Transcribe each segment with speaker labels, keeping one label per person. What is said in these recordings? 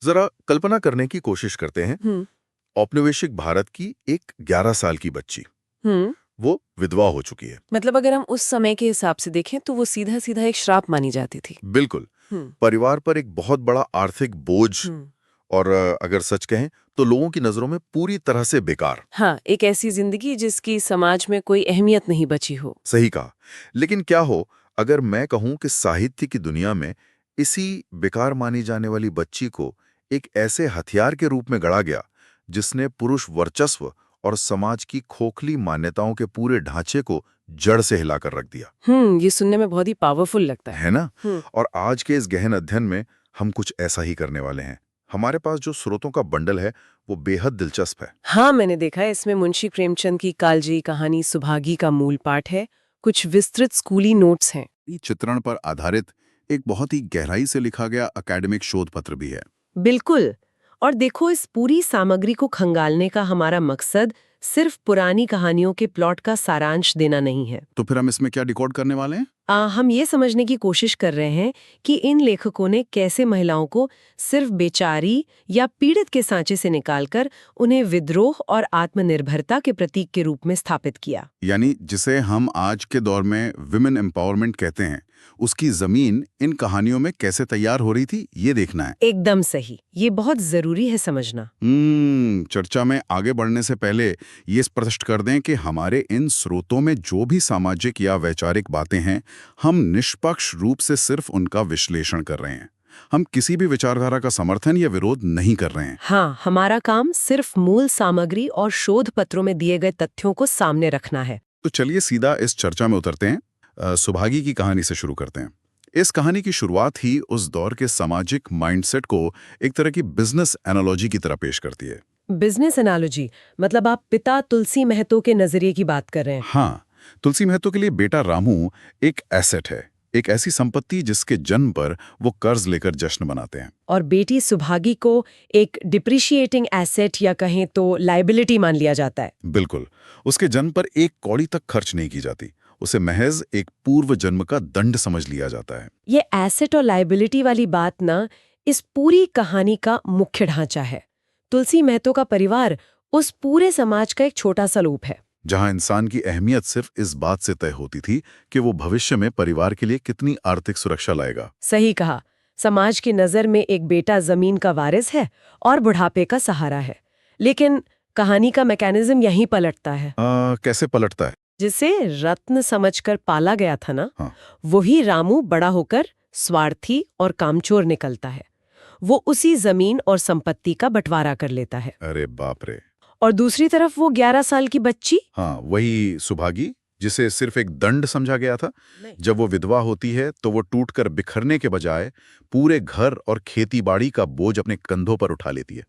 Speaker 1: जरा कल्पना करने की कोशिश करते हैं। औपनिवेशिक भारत की एक 11 साल की बच्ची,
Speaker 2: हम्म
Speaker 1: वो विधवा हो चुकी है।
Speaker 2: मतलब अगर हम उस समय के हिसाब से देखें तो वो सीधा सीधा एक श्राप मानी जाती थी।
Speaker 1: बिल्कुल।
Speaker 2: हम्म
Speaker 1: परिवार पर एक बहुत बड़ा आर्थिक बोझ,
Speaker 2: हम्म
Speaker 1: और अगर सच कहें तो लोगों की नजरों में पूरी तरह से बेकार।
Speaker 2: हाँ, एक ऐसी जिंदगी जिसकी समाज में कोई अहमियत नहीं बची हो।
Speaker 1: सही कहा। लेकिन क्या हो अगर मैं कहूं कि साहित्य की दुनिया में इसी बेकार मानी जाने वाली बच्ची को एक ऐसे हथियार के रूप में गढ़ा गया जिसने पुरुष वर्चस्व और समाज की खोखली मान्यताओं के पूरे ढांचे को जड़ से हिलाकर रख दिया।
Speaker 2: ये सुनने में बहुत ही पावरफुल लगता है।
Speaker 1: है ना?
Speaker 2: हम्म
Speaker 1: और आज के इस गहन अध्ययन में हम कुछ ऐसा ही करने वाले हैं। हमारे पास जो स्रोतों का बंडल है वो बेहद दिलचस्प है।
Speaker 2: हाँ, मैंने देखा है। इसमें मुंशी प्रेमचंद की कालजयी कहानी सुभागी का मूल पाठ है, कुछ विस्तृत स्कूली नोट्स हैं।
Speaker 3: ये चित्रण पर आधारित एक बहुत ही गहराई से लिखा गया अकेडमिक शोध पत्र भी है।
Speaker 4: बिल्कुल। और देखो, इस पूरी सामग्री को खंगालने का हमारा मकसद सिर्फ पुरानी कहानियों के प्लॉट का सारांश देना नहीं है।
Speaker 3: तो फिर हम इसमें क्या डिकोड करने वाले हैं?
Speaker 4: हम ये समझने की कोशिश कर रहे हैं कि इन लेखकों ने कैसे महिलाओं को सिर्फ बेचारी या पीड़ित के सांचे से निकालकर उन्हें विद्रोह और आत्मनिर्भरता के प्रतीक के रूप में स्थापित किया।
Speaker 3: यानी जिसे हम आज के दौर में विमेन एम्पावरमेंट कहते हैं, उसकी जमीन इन कहानियों में कैसे तैयार हो रही थी, ये देखना है।
Speaker 4: एकदम सही। ये बहुत जरूरी है समझना।
Speaker 3: चर्चा में आगे बढ़ने से पहले ये स्पष्ट कर दें कि हमारे इन स्रोतों में जो भी सामाजिक या वैचारिक बातें हैं, हम निष्पक्ष रूप से सिर्फ उनका विश्लेषण कर रहे हैं। हम किसी भी विचारधारा का समर्थन या विरोध नहीं कर रहे हैं।
Speaker 4: हाँ, हमारा काम सिर्फ मूल सामग्री और शोध पत्रों में दिए गए तथ्यों को सामने रखना है।
Speaker 3: तो चलिए सीधा इस चर्चा में उतरते हैं। सुभागी की कहानी से शुरू करते हैं। इस कहानी की शुरुआत ही उस दौर के सामाजिक माइंडसेट को एक तरह की बिजनेस एनालॉजी की तरह पेश करती है।
Speaker 4: बिजनेस एनालॉजी मतलब आप पिता तुलसी महतो के नजरिए की बात कर रहे हैं?
Speaker 3: हाँ, तुलसी महतो के लिए बेटा रामू एक एसेट है, एक ऐसी संपत्ति जिसके जन्म पर वो कर्ज लेकर जश्न मनाते हैं।
Speaker 4: और बेटी सुभागी को एक डिप्रिशिएटिंग एसेट या कहें तो लाइबिलिटी मान लिया जाता है।
Speaker 3: बिल्कुल। उसके जन्म पर एक कौड़ी तक खर्च नहीं की जाती, उसे महज एक पूर्व जन्म का दंड समझ लिया जाता है।
Speaker 4: ये एसेट और लाइबिलिटी वाली बात ना इस पूरी कहानी का मुख्य ढांचा है। तुलसी महतो का परिवार उस पूरे समाज का एक छोटा सा लूप है,
Speaker 3: जहां इंसान की अहमियत सिर्फ इस बात से तय होती थी कि वो भविष्य में परिवार के लिए कितनी आर्थिक सुरक्षा लाएगा।
Speaker 4: सही कहा। समाज की नजर में एक बेटा जमीन का वारिस है और बुढ़ापे का सहारा है। लेकिन कहानी का मैकेनिज्म यहीं पलटता है।
Speaker 3: कैसे पलटता है?
Speaker 4: जिसे रत्न समझकर पाला गया था ना,
Speaker 3: हाँ।
Speaker 4: वही रामू बड़ा होकर स्वार्थी और कामचोर निकलता है। वो उसी जमीन और संपत्ति का बंटवारा कर लेता है।
Speaker 3: अरे बाप रे।
Speaker 4: और दूसरी तरफ वो 11 साल की बच्ची,
Speaker 3: हाँ, वही सुभागी, जिसे सिर्फ एक दंड समझा गया था। जब वो विधवा होती है तो वो टूटकर बिखरने के बजाय पूरे घर और खेतीबाड़ी का बोझ अपने कंधों पर उठा लेती है।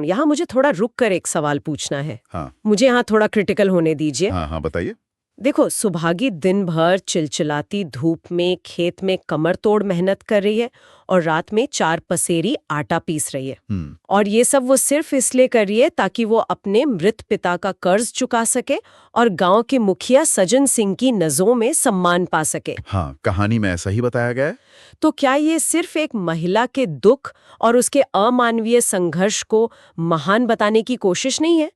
Speaker 4: यहाँ मुझे थोड़ा रुक कर एक सवाल पूछना है।
Speaker 3: हाँ।
Speaker 4: मुझे यहाँ थोड़ा क्रिटिकल होने दीजिए।
Speaker 3: हाँ हाँ, बताइए।
Speaker 4: देखो, सुभागी दिन भर चिलचिलाती धूप में खेत में कमर तोड़ मेहनत कर रही है और रात में 4 पसेरी आटा पीस रही है। और ये सब वो सिर्फ इसलिए कर रही है ताकि वो अपने मृत पिता का कर्ज चुका सके और गांव के मुखिया सज्जन सिंह की नजरों में सम्मान पा सके।
Speaker 3: हाँ, कहानी में ऐसा ही बताया गया है।
Speaker 4: तो क्या ये सिर्फ एक महिला के दुख और उसके अमानवीय संघर्ष को महान बताने की कोशिश नहीं है?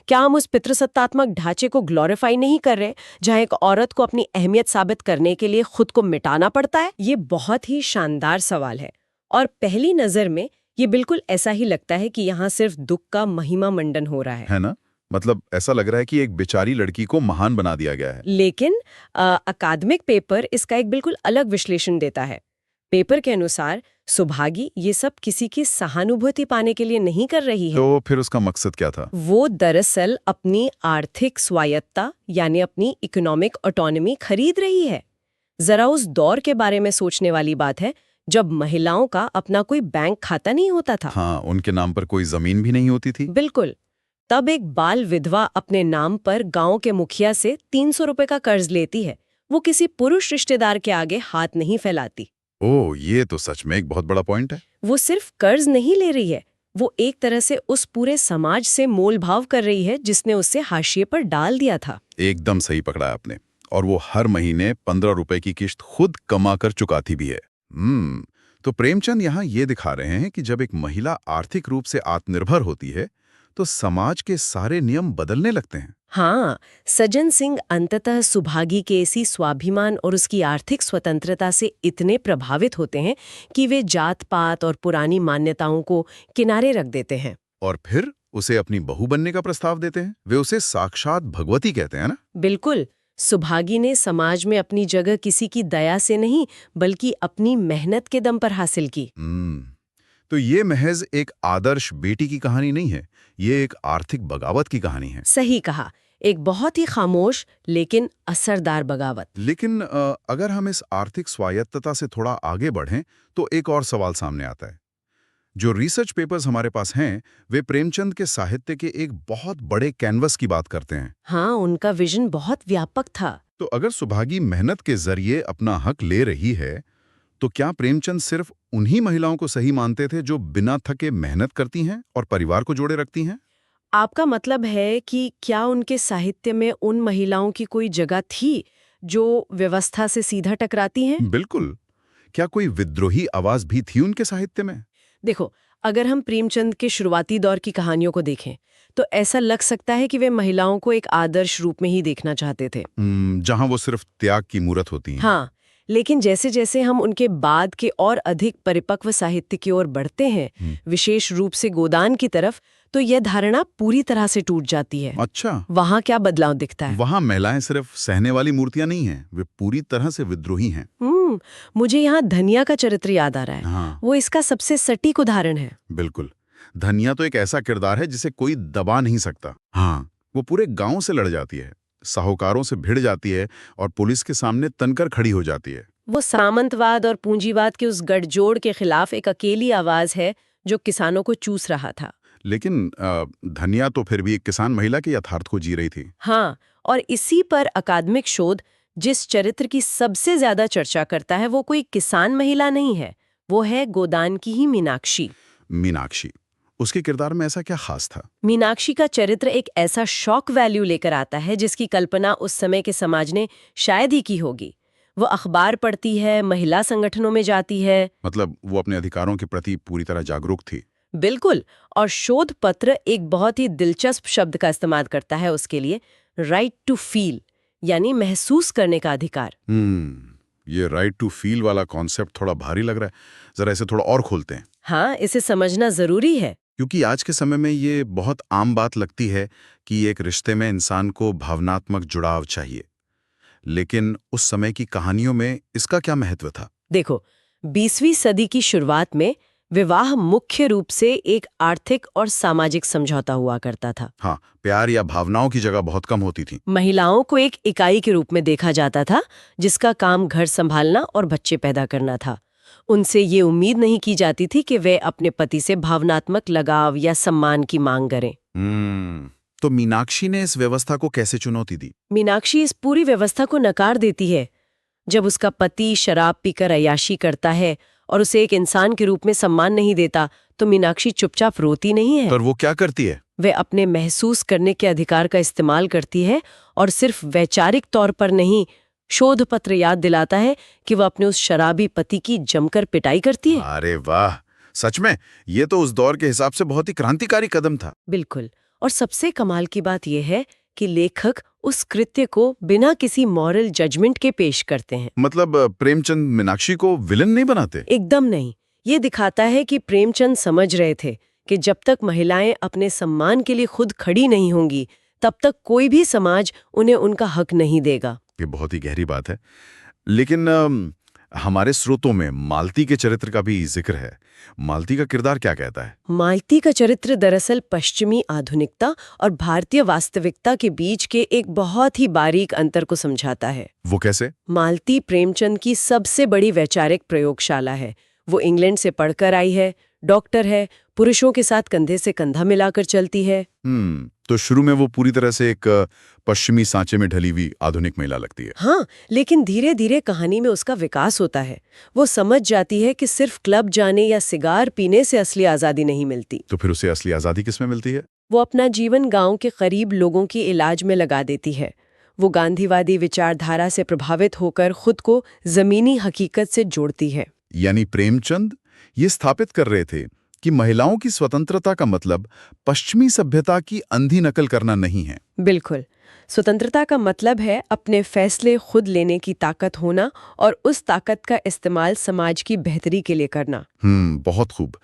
Speaker 4: क्या हम उस पितृसत्तात्मक ढांचे को ग्लोरीफाई नहीं कर रहे, जहां एक औरत को अपनी अहमियत साबित करने के लिए खुद को मिटाना पड़ता है? ये बहुत ही शानदार सवाल है और पहली नजर में ये बिल्कुल ऐसा ही लगता है कि यहाँ सिर्फ दुख का महिमा मंडन हो रहा है
Speaker 3: ना? मतलब ऐसा लग रहा है कि एक बेचारी लड़की को महान बना दिया गया है।
Speaker 4: लेकिन अकादमिक पेपर इसका एक बिल्कुल अलग विश्लेषण देता है। पेपर के अनुसार सुभागी ये सब किसी की सहानुभूति पाने के लिए नहीं कर रही है।
Speaker 3: तो फिर उसका मकसद क्या था?
Speaker 4: वो दरअसल अपनी आर्थिक स्वायत्ता यानी अपनी इकोनॉमिक ऑटोनॉमी खरीद रही है। जरा उस दौर के बारे में सोचने वाली बात है जब महिलाओं का अपना कोई बैंक खाता नहीं होता था।
Speaker 3: हाँ, उनके नाम पर कोई जमीन भी नहीं होती थी।
Speaker 4: बिल्कुल। तब एक बाल विधवा अपने नाम पर गांव के मुखिया से 300 रुपए का कर्ज लेती है। वो किसी पुरुष रिश्तेदार के आगे हाथ नहीं फैलाती।
Speaker 3: ओह, ये तो सच में एक बहुत बड़ा पॉइंट है।
Speaker 4: वो सिर्फ कर्ज नहीं ले रही है, वो एक तरह से उस पूरे समाज से मोल भाव कर रही है जिसने उसे हाशिए पर डाल दिया था।
Speaker 3: एकदम सही पकड़ा आपने। और वो हर महीने 15 रुपए की किश्त खुद कमा कर चुकाती भी है। तो प्रेमचंद यहाँ ये दिखा रहे हैं कि जब एक महिला आर्थिक रूप से आत्मनिर्भर होती है तो समाज के सारे नियम बदलने लगते हैं।
Speaker 4: हाँ, सज्जन सिंह अंततः सुभागी के इसी स्वाभिमान और उसकी आर्थिक स्वतंत्रता से इतने प्रभावित होते हैं कि वे जात पात और पुरानी मान्यताओं को किनारे रख देते हैं।
Speaker 3: और फिर उसे अपनी बहू बनने का प्रस्ताव देते हैं। वे उसे साक्षात भगवती कहते हैं ना।
Speaker 4: बिल्कुल, सुभागी ने समाज में अपनी जगह किसी की दया से नहीं बल्कि अपनी मेहनत के दम पर हासिल की।
Speaker 3: तो ये महज एक आदर्श बेटी की कहानी नहीं है, ये एक आर्थिक बगावत की कहानी है।
Speaker 4: सही कहा, एक बहुत ही खामोश लेकिन असरदार बगावत।
Speaker 3: लेकिन अगर हम इस आर्थिक स्वायत्तता से थोड़ा आगे बढ़ें तो एक और सवाल सामने आता है। जो रिसर्च पेपर्स हमारे पास हैं वे प्रेमचंद के साहित्य के एक बहुत बड़े कैनवस की बात करते हैं।
Speaker 4: हाँ, उनका विजन बहुत व्यापक था।
Speaker 3: तो अगर सुभागी मेहनत के जरिए अपना हक ले रही है तो क्या प्रेमचंद सिर्फ उन्हीं महिलाओं को सही मानते थे जो बिना थके मेहनत करती हैं और परिवार को जोड़े रखती हैं?
Speaker 4: आपका मतलब है कि क्या उनके साहित्य में उन महिलाओं की कोई जगह थी जो व्यवस्था से सीधा टकराती हैं?
Speaker 3: बिल्कुल। क्या कोई विद्रोही आवाज भी थी उनके साहित्य में?
Speaker 4: देखो, अगर हम प्रेमचंद के शुरुआती दौर की कहानियों को देखें तो ऐसा लग सकता है कि वे महिलाओं को एक आदर्श रूप में ही देखना चाहते थे।
Speaker 3: जहां वो सिर्फ त्याग की मूरत होती हैं।
Speaker 4: हाँ, लेकिन जैसे जैसे हम उनके बाद के और अधिक परिपक्व साहित्य की ओर बढ़ते हैं, विशेष रूप से गोदान की तरफ, तो यह धारणा पूरी तरह से टूट जाती है।
Speaker 3: अच्छा,
Speaker 4: वहाँ क्या बदलाव दिखता है?
Speaker 3: वहां महिलाएं सिर्फ सहने वाली मूर्तियां नहीं हैं, वे पूरी तरह से विद्रोही हैं।
Speaker 4: मुझे यहाँ धनिया का चरित्र याद आ रहा है।
Speaker 3: हाँ,
Speaker 4: वो इसका सबसे सटीक उदाहरण है।
Speaker 3: बिल्कुल। धनिया तो एक ऐसा किरदार है जिसे कोई दबा नहीं सकता। हाँ, वो पूरे गांव से लड़ जाती है, साहूकारों से भिड़ जाती है और पुलिस के सामने तनकर खड़ी हो जाती है।
Speaker 4: वो सामंतवाद और पूंजीवाद के उस गठजोड़ के खिलाफ एक अकेली आवाज है जो किसानों को चूस रहा था।
Speaker 3: लेकिन धनिया तो फिर भी एक किसान महिला के यथार्थ को जी रही थी।
Speaker 4: हाँ, और इसी पर अकादमिक शोध जिस चरित्र की सबसे ज्यादा चर्चा करता है वो कोई किसान महिला नहीं है, वो है गोदान की ही मीनाक्षी।
Speaker 3: मीनाक्षी, उसके किरदार में ऐसा क्या खास था?
Speaker 4: मीनाक्षी का चरित्र एक ऐसा शॉक वैल्यू लेकर आता है जिसकी कल्पना उस समय के समाज ने शायद ही की होगी। वो अखबार पढ़ती है, महिला संगठनों में जाती है।
Speaker 3: मतलब वो अपने अधिकारों के प्रति पूरी तरह जागरूक थी।
Speaker 4: बिल्कुल, और शोध पत्र एक बहुत ही दिलचस्प शब्द का इस्तेमाल करता है उसके लिए, राइट टू फील, यानी महसूस करने का अधिकार।
Speaker 3: ये राइट टू फील वाला कॉन्सेप्ट थोड़ा भारी लग रहा है, जरा इसे थोड़ा और खोलते हैं।
Speaker 4: हाँ, इसे समझना जरूरी है
Speaker 3: क्योंकि आज के समय में ये बहुत आम बात लगती है कि एक रिश्ते में इंसान को भावनात्मक जुड़ाव चाहिए, लेकिन उस समय की कहानियों में इसका क्या महत्व था?
Speaker 4: देखो, 20वीं सदी की शुरुआत में विवाह मुख्य रूप से एक आर्थिक और सामाजिक समझौता हुआ करता था।
Speaker 3: हाँ, प्यार या भावनाओं की जगह बहुत कम होती थी।
Speaker 4: महिलाओं को एक इकाई के रूप में देखा जाता था जिसका काम घर संभालना और बच्चे पैदा करना था। उनसे ये उम्मीद नहीं की जाती थी कि वे अपने पति से भावनात्मक लगाव या सम्मान की मांग करें।
Speaker 3: तो मीनाक्षी ने इस व्यवस्था को कैसे चुनौती दी?
Speaker 4: मीनाक्षी इस पूरी व्यवस्था को नकार देती है। जब उसका पति शराब पीकर अय्याशी करता है और उसे एक इंसान के रूप में सम्मान नहीं देता, तो मीनाक्षी चुपचाप रोती नहीं है।
Speaker 3: पर वो क्या करती है?
Speaker 4: वे अपने महसूस करने के अधिकार का इस्तेमाल करती है और सिर्फ वैचारिक तौर पर नहीं, शोध पत्र याद दिलाता है कि वह अपने उस शराबी पति की जमकर पिटाई करती है।
Speaker 3: अरे वाह, सच में ये तो उस दौर के हिसाब से बहुत ही क्रांतिकारी कदम था।
Speaker 4: बिल्कुल, और सबसे कमाल की बात यह है कि लेखक उस कृत्य को बिना किसी मॉरल जजमेंट के पेश करते हैं।
Speaker 3: मतलब प्रेमचंद मीनाक्षी को विलन नहीं बनाते?
Speaker 4: एकदम नहीं। ये दिखाता है कि प्रेमचंद समझ रहे थे कि जब तक महिलाएं अपने सम्मान के लिए खुद खड़ी नहीं होंगी, तब तक कोई भी समाज उन्हें उनका हक नहीं देगा।
Speaker 3: ये बहुत ही गहरी बात है। लेकिन हमारे स्रोतों में मालती के चरित्र का भी जिक्र है। मालती का किरदार क्या कहता है?
Speaker 4: मालती का चरित्र दरअसल पश्चिमी आधुनिकता और भारतीय वास्तविकता के बीच के एक बहुत ही बारीक अंतर को समझाता है।
Speaker 3: वो कैसे?
Speaker 4: मालती प्रेमचंद की सबसे बड़ी वैचारिक प्रयोगशाला है। वो इंग्लैंड से पढ़कर आई है, डॉक्टर है, पुरुषों के साथ कंधे से कंधा मिलाकर चलती है।
Speaker 3: तो शुरू में वो पूरी तरह से एक पश्चिमी सांचे में ढली हुई आधुनिक महिला लगती है।
Speaker 4: हाँ, लेकिन धीरे धीरे कहानी में उसका विकास होता है। वो समझ जाती है कि सिर्फ क्लब जाने या सिगार पीने से असली आज़ादी नहीं मिलती।
Speaker 3: तो फिर उसे असली आज़ादी किसमें मिलती है?
Speaker 4: वो अपना जीवन गांव के करीब लोगों की इलाज में लगा देती है। वो गांधीवादी विचारधारा से प्रभावित होकर खुद को जमीनी हकीकत से जोड़ती है।
Speaker 3: यानी प्रेमचंद ये स्थापित कर रहे थे कि महिलाओं की स्वतंत्रता का मतलब पश्चिमी सभ्यता की अंधी नकल करना नहीं है।
Speaker 2: बिल्कुल। स्वतंत्रता का मतलब है अपने फैसले खुद लेने की ताकत होना और उस ताकत का इस्तेमाल समाज की बेहतरी के लिए करना।
Speaker 3: बहुत खूब।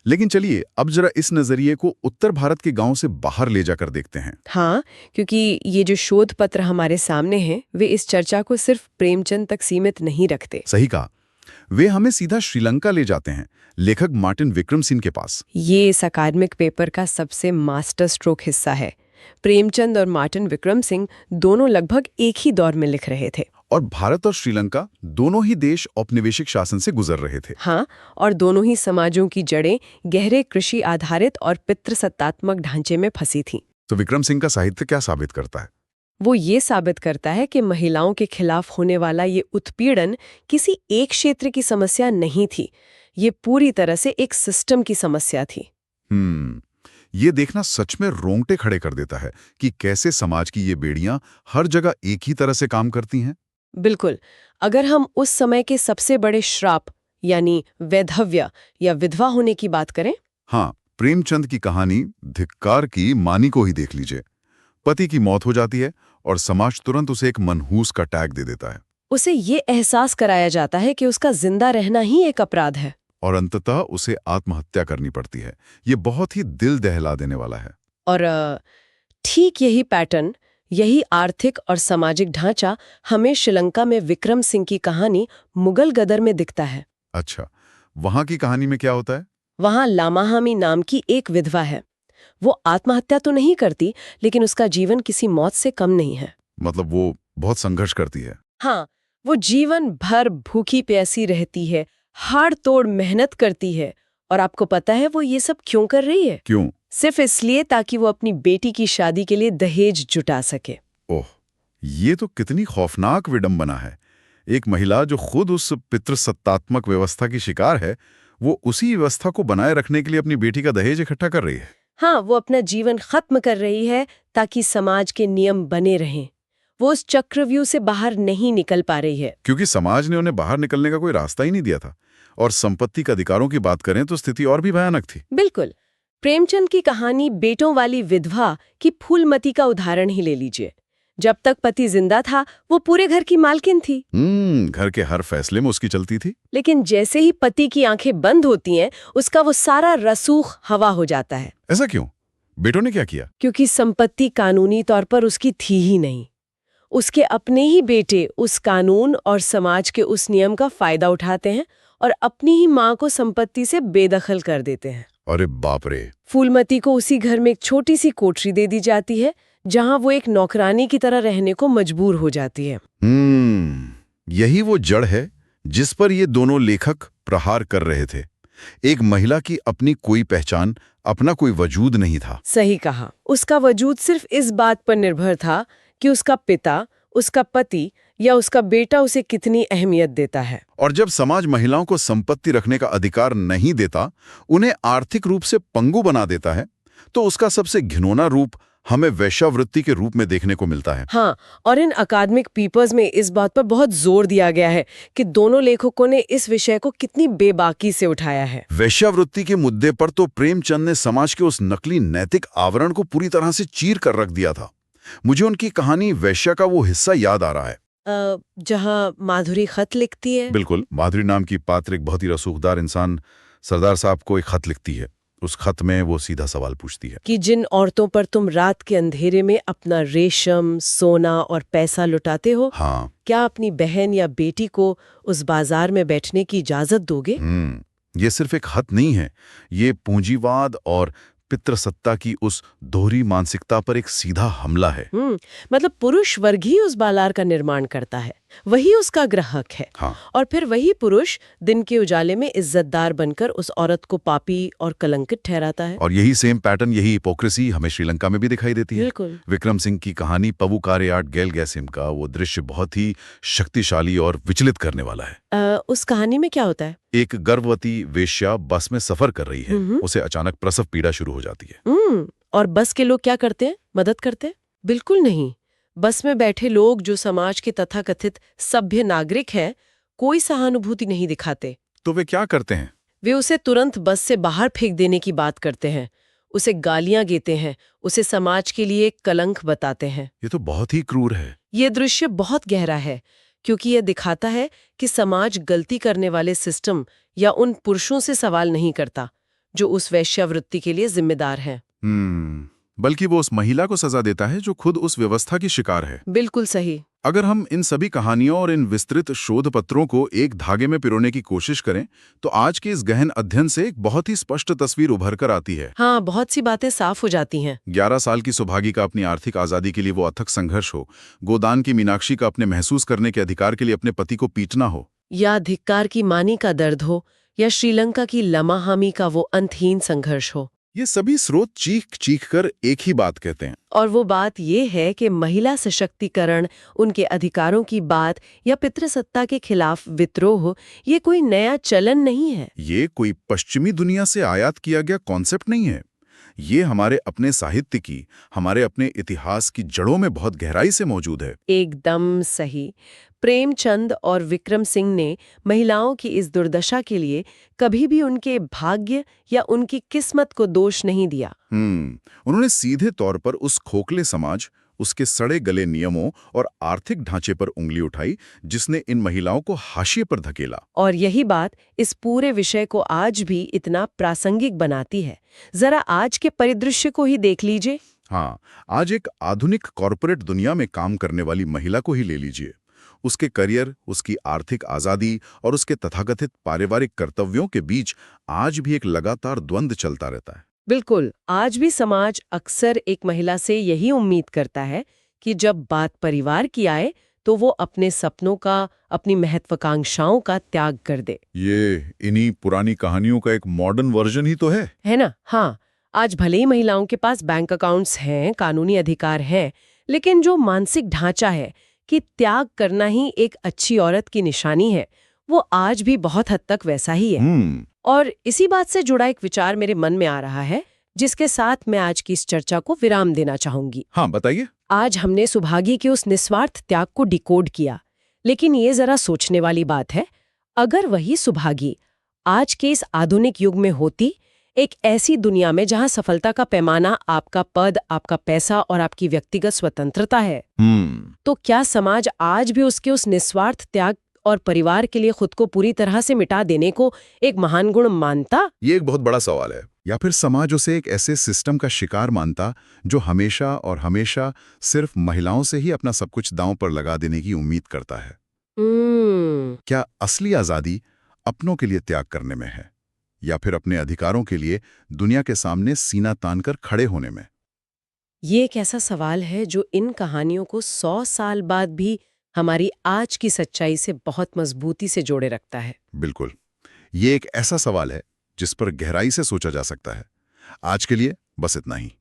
Speaker 3: लेकिन चलिए अब जरा इस नजरिए को उत्तर भारत के गांव से बाहर ले जाकर देखते हैं।
Speaker 2: हाँ, क्योंकि ये जो शोध पत्र हमारे सामने हैं वे इस चर्चा को सिर्फ प्रेमचंद तक सीमित नहीं रखते।
Speaker 3: सही कहा। वे हमें सीधा श्रीलंका ले जाते हैं, लेखक मार्टिन विक्रम सिंह के पास।
Speaker 2: ये इस अकादमिक पेपर का सबसे मास्टर स्ट्रोक हिस्सा है। प्रेमचंद और मार्टिन विक्रम सिंह दोनों लगभग एक ही दौर में लिख रहे थे।
Speaker 3: और भारत और श्रीलंका दोनों ही देश औपनिवेशिक शासन से गुजर रहे थे।
Speaker 2: हाँ, और दोनों ही समाजों की जड़ें गहरे कृषि आधारित और पितृसत्तात्मक ढांचे में फंसी थीं।
Speaker 3: तो विक्रम सिंह का साहित्य क्या साबित करता है?
Speaker 2: वो ये साबित करता है कि महिलाओं के खिलाफ होने वाला ये उत्पीड़न किसी एक क्षेत्र की समस्या नहीं थी, ये पूरी तरह से एक सिस्टम की समस्या थी।
Speaker 3: ये देखना सच में रोंगटे खड़े कर देता है कि कैसे समाज की ये बेड़ियां हर जगह एक ही तरह से काम करती हैं।
Speaker 2: बिल्कुल। अगर हम उस समय के सबसे बड़े श्राप यानी वैधव्य या विधवा होने की बात करें।
Speaker 3: हाँ, प्रेमचंद की कहानी धिक्कार की मानी को ही देख लीजिए। पति की मौत हो जाती है और समाज तुरंत उसे एक मनहूस का टैग दे देता है।
Speaker 2: उसे ये एहसास कराया जाता है कि उसका जिंदा रहना ही एक अपराध है।
Speaker 3: और अंततः उसे आत्महत्या करनी पड़ती है। ये बहुत ही दिल दहला देने वाला है।
Speaker 2: और ठीक यही पैटर्न, यही आर्थिक और सामाजिक ढांचा हमें श्रीलंका में विक्रम सिंह की कहानी मुगल गदर में दिखता है।
Speaker 3: अच्छा, वहां की कहानी में क्या होता है?
Speaker 2: वहां लामाहामी नाम की एक विधवा है। वो आत्महत्या तो नहीं करती, लेकिन उसका जीवन किसी मौत से कम नहीं है।
Speaker 3: मतलब वो बहुत संघर्ष करती है।
Speaker 2: हाँ, वो जीवन भर भूखी प्यासी रहती है, हाड़ तोड़ मेहनत करती है। और आपको पता है वो ये सब क्यों कर रही है?
Speaker 3: क्यों?
Speaker 2: सिर्फ इसलिए ताकि वो अपनी बेटी की शादी के लिए दहेज जुटा सके।
Speaker 3: ओह, ये तो कितनी खौफनाक विडंबना है। एक महिला जो खुद उस पितृसत्तात्मक व्यवस्था की शिकार है, वो उसी व्यवस्था को बनाए रखने के लिए अपनी बेटी का दहेज इकट्ठा कर रही है।
Speaker 2: हाँ, वो अपना जीवन खत्म कर रही है ताकि समाज के नियम बने रहें। वो उस चक्रव्यूह से बाहर नहीं निकल पा रही है।
Speaker 3: क्योंकि समाज ने उन्हें बाहर निकलने का कोई रास्ता ही नहीं दिया था। और संपत्ति के अधिकारों की बात करें तो स्थिति और भी भयानक थी।
Speaker 2: बिल्कुल। प्रेमचंद की कहानी बेटों वाली विधवा की फूलमती का उदाहरण ही ले लीजिए। जब तक पति जिंदा था वो पूरे घर की मालकिन थी।
Speaker 3: घर के हर फैसले में उसकी चलती थी।
Speaker 2: लेकिन जैसे ही पति की आंखें बंद होती हैं, उसका वो सारा रसूख हवा हो जाता है।
Speaker 3: ऐसा क्यों? बेटों ने क्या किया?
Speaker 2: क्योंकि संपत्ति कानूनी तौर पर उसकी थी ही नहीं। उसके अपने ही बेटे उस कानून और समाज के उस नियम का फायदा उठाते हैं और अपनी ही माँ को संपत्ति से बेदखल कर देते हैं।
Speaker 3: अरे बाप रे!
Speaker 2: फूलमती को उसी घर में एक छोटी सी कोठरी दे दी जाती है, जहां वो एक नौकरानी की तरह रहने को मजबूर हो जाती है।
Speaker 3: यही वो जड़ है जिस पर ये दोनों लेखक प्रहार कर रहे थे। एक महिला की अपनी कोई पहचान, अपना कोई वजूद नहीं था।
Speaker 2: सही कहा। उसका वजूद सिर्फ इस बात पर निर्भर था कि उसका पिता, उसका पति या उसका बेटा उसे कितनी अहमियत देता है।
Speaker 3: और जब समाज महिलाओं को संपत्ति रखने का अधिकार नहीं देता, उन्हें आर्थिक रूप से पंगु बना देता है, तो उसका सबसे घिनौना रूप हमें वेश्यावृत्ति के रूप में देखने को मिलता है।
Speaker 2: हाँ, और इन अकादमिक पेपर्स में इस बात पर बहुत जोर दिया गया है कि दोनों लेखकों ने इस विषय को कितनी बेबाकी से उठाया है।
Speaker 3: वेश्यावृत्ति के मुद्दे पर तो प्रेमचंद ने समाज के उस नकली नैतिक आवरण को पूरी तरह से चीर कर रख दिया था। मुझे उनकी कहानी वेश्या का वो हिस्सा याद आ रहा है
Speaker 2: जहाँ माधुरी खत लिखती है।
Speaker 3: बिल्कुल, माधुरी नाम की पात्र एक बहुत ही रसूखदार इंसान सरदार साहब को एक खत लिखती है। उस खत में वो सीधा सवाल पूछती है
Speaker 2: कि जिन औरतों पर तुम रात के अंधेरे में अपना रेशम, सोना और पैसा लुटाते हो,
Speaker 3: हाँ,
Speaker 2: क्या अपनी बहन या बेटी को उस बाजार में बैठने की इजाजत दोगे?
Speaker 3: ये सिर्फ एक खत नहीं है, ये पूंजीवाद और पितृसत्ता की उस दोहरी मानसिकता पर एक सीधा हमला है।
Speaker 2: मतलब पुरुष वर्ग ही उस बाजार का निर्माण करता है, वही उसका ग्राहक है।
Speaker 3: हाँ।
Speaker 2: और फिर वही पुरुष दिन के उजाले में इज्जतदार बनकर उस औरत को पापी और कलंकित ठहराता है।
Speaker 3: और यही सेम पैटर्न, यही हिपोक्रेसी हमें श्रीलंका में भी दिखाई देती है।
Speaker 2: बिल्कुल।
Speaker 3: विक्रम सिंह की कहानी पवुकारेआट गेलगैसिम का वो दृश्य बहुत ही शक्तिशाली और विचलित करने वाला है।
Speaker 2: उस कहानी में क्या होता है?
Speaker 3: एक गर्भवती वेश्या बस में सफर कर रही है। उसे अचानक प्रसव पीड़ा शुरू हो जाती है।
Speaker 2: और बस के लोग क्या करते हैं? मदद करते हैं? बिल्कुल नहीं। बस में बैठे लोग जो समाज के तथाकथित सभ्य नागरिक हैं, कोई सहानुभूति नहीं दिखाते।
Speaker 3: तो वे क्या करते हैं?
Speaker 2: वे उसे तुरंत बस से बाहर फेंक देने की बात करते हैं, उसे गालियां देते हैं, उसे समाज के लिए एक कलंक बताते हैं।
Speaker 3: ये तो बहुत ही क्रूर है।
Speaker 2: ये दृश्य बहुत गहरा है क्योंकि यह दिखाता है कि समाज गलती करने वाले सिस्टम या उन पुरुषों से सवाल नहीं करता जो उस वेश्यावृत्ति के लिए जिम्मेदार हैं।
Speaker 3: बल्कि वो उस महिला को सजा देता है जो खुद उस व्यवस्था की शिकार है।
Speaker 2: बिल्कुल सही।
Speaker 3: अगर हम इन सभी कहानियों और इन विस्तृत शोध पत्रों को एक धागे में पिरोने की कोशिश करें तो आज के इस गहन अध्ययन से एक बहुत ही स्पष्ट तस्वीर उभर कर आती है।
Speaker 2: हाँ, बहुत सी बातें साफ हो जाती हैं।
Speaker 3: 11 साल की सुभागी का अपनी आर्थिक आजादी के लिए वो अथक संघर्ष हो, गोदान की मीनाक्षी का अपने महसूस करने के अधिकार के लिए अपने पति को पीटना हो,
Speaker 2: या धिक्कार की मानी का दर्द हो, या श्रीलंका की लमा हामी का वो अंतहीन संघर्ष हो।
Speaker 3: ये सभी स्रोत चीख चीख कर एक ही बात कहते हैं।
Speaker 2: और वो बात ये है कि महिला सशक्तिकरण, उनके अधिकारों की बात या पितृसत्ता के खिलाफ विद्रोह ये कोई नया चलन नहीं है।
Speaker 3: ये कोई पश्चिमी दुनिया से आयात किया गया कॉन्सेप्ट नहीं है। ये हमारे अपने साहित्य की, हमारे अपने इतिहास की जड़ों में बहुत गहराई से मौजूद है।
Speaker 2: एकदम सही। प्रेमचंद और विक्रम सिंह ने महिलाओं की इस दुर्दशा के लिए कभी भी उनके भाग्य या उनकी किस्मत को दोष नहीं दिया।
Speaker 3: उन्होंने सीधे तौर पर उस खोखले समाज, उसके सड़े गले नियमों और आर्थिक ढांचे पर उंगली उठाई जिसने इन महिलाओं को हाशिए पर धकेला।
Speaker 2: और यही बात इस पूरे विषय को आज भी इतना प्रासंगिक बनाती है। जरा आज के परिदृश्य को ही देख लीजिए।
Speaker 3: हाँ, आज एक आधुनिक कॉरपोरेट दुनिया में काम करने वाली महिला को ही ले लीजिए। उसके करियर, उसकी आर्थिक आजादी और उसके तथाकथित पारिवारिक कर्तव्यों के बीच आज भी एक लगातार द्वंद्व चलता रहता है।
Speaker 2: बिल्कुल, आज भी समाज अक्सर एक महिला से यही उम्मीद करता है कि जब बात परिवार की आए तो वो अपने सपनों का, अपनी महत्वाकांक्षाओं का त्याग कर दे।
Speaker 3: ये इन्हीं पुरानी कहानियों का एक मॉडर्न वर्जन ही तो है
Speaker 2: ना? हाँ, आज भले ही महिलाओं के पास बैंक अकाउंट्स हैं, कानूनी अधिकार हैं, लेकिन जो मानसिक ढांचा है कि त्याग करना ही एक अच्छी औरत की निशानी है, वो आज भी बहुत हद तक वैसा ही है। और इसी बात से जुड़ा एक विचार मेरे मन में आ रहा है, जिसके साथ मैं आज की इस चर्चा को विराम देना चाहूंगी।
Speaker 3: हाँ, बताइए।
Speaker 2: आज हमने सुभागी के उस निस्वार्थ त्याग को डिकोड किया, लेकिन ये जरा सोचने वाली बात है, अगर वही सुभागी आज के इस आधुनिक युग में होती, एक ऐसी दुनिया में जहां सफलता का पैमाना आपका पद, आपका पैसा और आपकी व्यक्तिगत स्वतंत्रता है, तो क्या समाज आज भी उसके उस निस्वार्थ त्याग और परिवार के लिए खुद को पूरी तरह से मिटा देने को एक महान गुण मानता?
Speaker 3: ये एक बहुत बड़ा सवाल है। या फिर समाज उसे एक ऐसे सिस्टम का शिकार मानता जो हमेशा और हमेशा सिर्फ महिलाओं से ही अपना सब कुछ दांव पर लगा देने की उम्मीद करता है। क्या असली आजादी अपनों के लिए त्याग करने में है, या फिर अपने अधिकारों के लिए दुनिया के सामने सीना तानकर खड़े होने में?
Speaker 2: ये एक ऐसा सवाल है जो इन कहानियों को 100 साल बाद भी हमारी आज की सच्चाई से बहुत मजबूती से जोड़े रखता है।
Speaker 3: बिल्कुल, ये एक ऐसा सवाल है जिस पर गहराई से सोचा जा सकता है। आज के लिए बस इतना ही।